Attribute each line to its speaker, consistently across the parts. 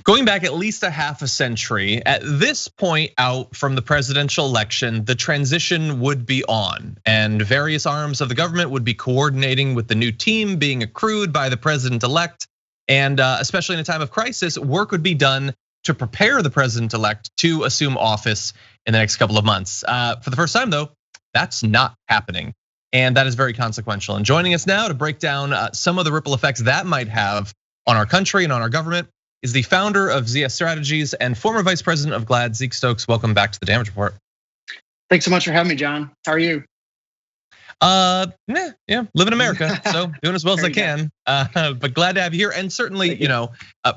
Speaker 1: Going back at least a half a century, at this point out from the presidential election, the transition would be on, and various arms of the government would be coordinating with the new team being accrued by the president-elect. And especially in a time of crisis, work would be done to prepare the president-elect to assume office in the next couple of months. For the first time though, that's not happening. And that is very consequential. And joining us now to break down some of the ripple effects that might have on our country and on our government is the founder of ZS Strategies and former vice president of GLAAD, Zeke Stokes. Welcome back to the Damage Report.
Speaker 2: Thanks so much for having me, John. How are you?
Speaker 1: Yeah, live in America, so doing as well as I can. But glad to have you here. And certainly,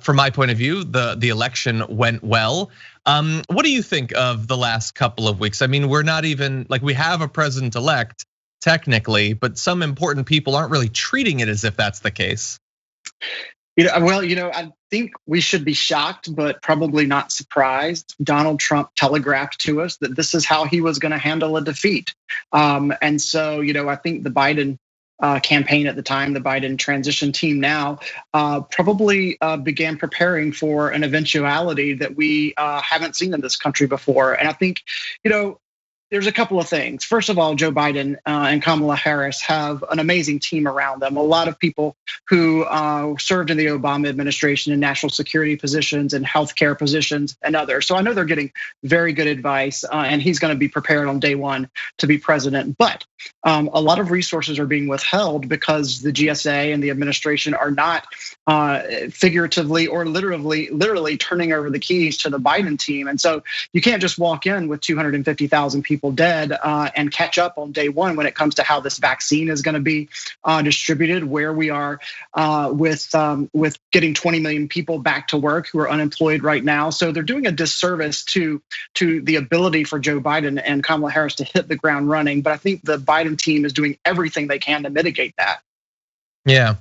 Speaker 1: from my point of view, the election went well. What do you think of the last couple of weeks? I mean, we're not even like we have a president-elect technically, but some important people aren't really treating it as if that's the case.
Speaker 2: I think we should be shocked, but probably not surprised. Donald Trump telegraphed to us that this is how he was going to handle a defeat. And so, I think the Biden campaign at the time, the Biden transition team now, probably began preparing for an eventuality that we haven't seen in this country before. And I think, there's a couple of things. First of all, Joe Biden and Kamala Harris have an amazing team around them. A lot of people who served in the Obama administration in national security positions and healthcare positions and others. So I know they're getting very good advice, and he's going to be prepared on day one to be president. But a lot of resources are being withheld because the GSA and the administration are not figuratively or literally turning over the keys to the Biden team. And so you can't just walk in with 250,000 people dead and catch up on day one when it comes to how this vaccine is going to be distributed, where we are with getting 20 million people back to work who are unemployed right now. So they're doing a disservice to the ability for Joe Biden and Kamala Harris to hit the ground running. But I think the Biden team is doing everything they can to mitigate that.
Speaker 1: Yeah.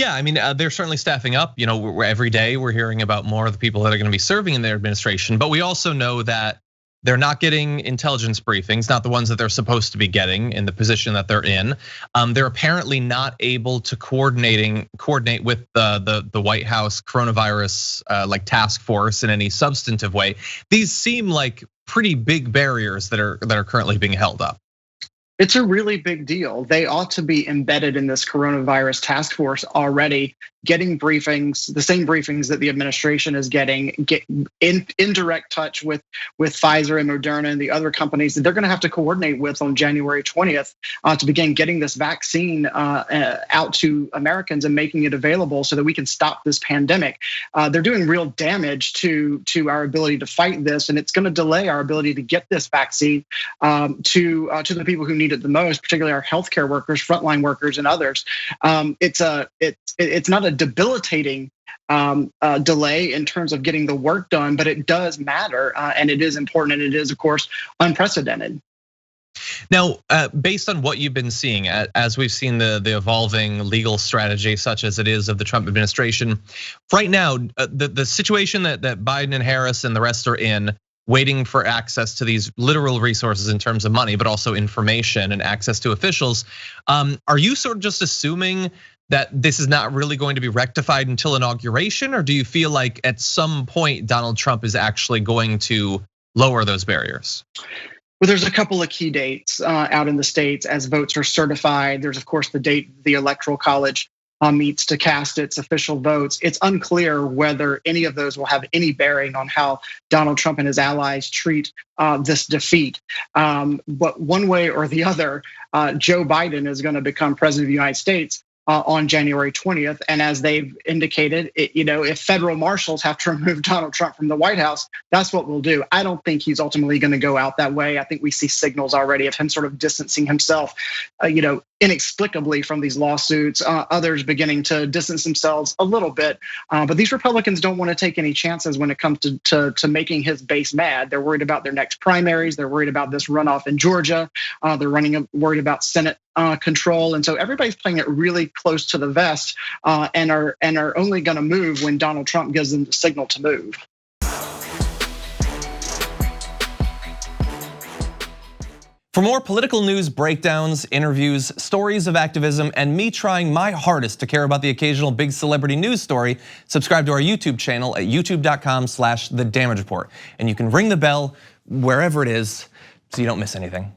Speaker 1: I mean, they're certainly staffing up. Every day we're hearing about more of the people that are going to be serving in their administration. But we also know that they're not getting intelligence briefings, not the ones that they're supposed to be getting in the position that they're in. They're apparently not able to coordinate with the White House coronavirus like task force in any substantive way. These seem like pretty big barriers that are currently being held up.
Speaker 2: It's a really big deal. They ought to be embedded in this coronavirus task force already, getting briefings, the same briefings that the administration is getting, get in direct touch with Pfizer and Moderna and the other companies that they're going to have to coordinate with on January 20th to begin getting this vaccine out to Americans and making it available so that we can stop this pandemic. They're doing real damage to our ability to fight this, and it's going to delay our ability to get this vaccine to the people who need it the most, particularly our healthcare workers, frontline workers, and others. It's not a debilitating delay in terms of getting the work done, but it does matter, and it is important, and it is, of course, unprecedented.
Speaker 1: Now, based on what you've been seeing, as we've seen the evolving legal strategy, such as it is of the Trump administration, right now, the situation that Biden and Harris and the rest are in, waiting for access to these literal resources in terms of money, but also information and access to officials. Are you sort of just assuming that this is not really going to be rectified until inauguration? Or do you feel like at some point Donald Trump is actually going to lower those barriers?
Speaker 2: Well, there's a couple of key dates out in the states as votes are certified. There's, of course, the date the Electoral College meets to cast its official votes. It's unclear whether any of those will have any bearing on how Donald Trump and his allies treat this defeat. But one way or the other, Joe Biden is going to become president of the United States on January 20th. And as they've indicated, if federal marshals have to remove Donald Trump from the White House, that's what we'll do. I don't think he's ultimately going to go out that way. I think we see signals already of him sort of distancing himself, inexplicably from these lawsuits, others beginning to distance themselves a little bit. But these Republicans don't want to take any chances when it comes to making his base mad. They're worried about their next primaries. They're worried about this runoff in Georgia. They're worried about Senate control. And so everybody's playing it really close to the vest and are only going to move when Donald Trump gives them the signal to move.
Speaker 3: For more political news breakdowns, interviews, stories of activism, and me trying my hardest to care about the occasional big celebrity news story, subscribe to our YouTube channel at youtube.com/The Damage Report. And you can ring the bell wherever it is so you don't miss anything.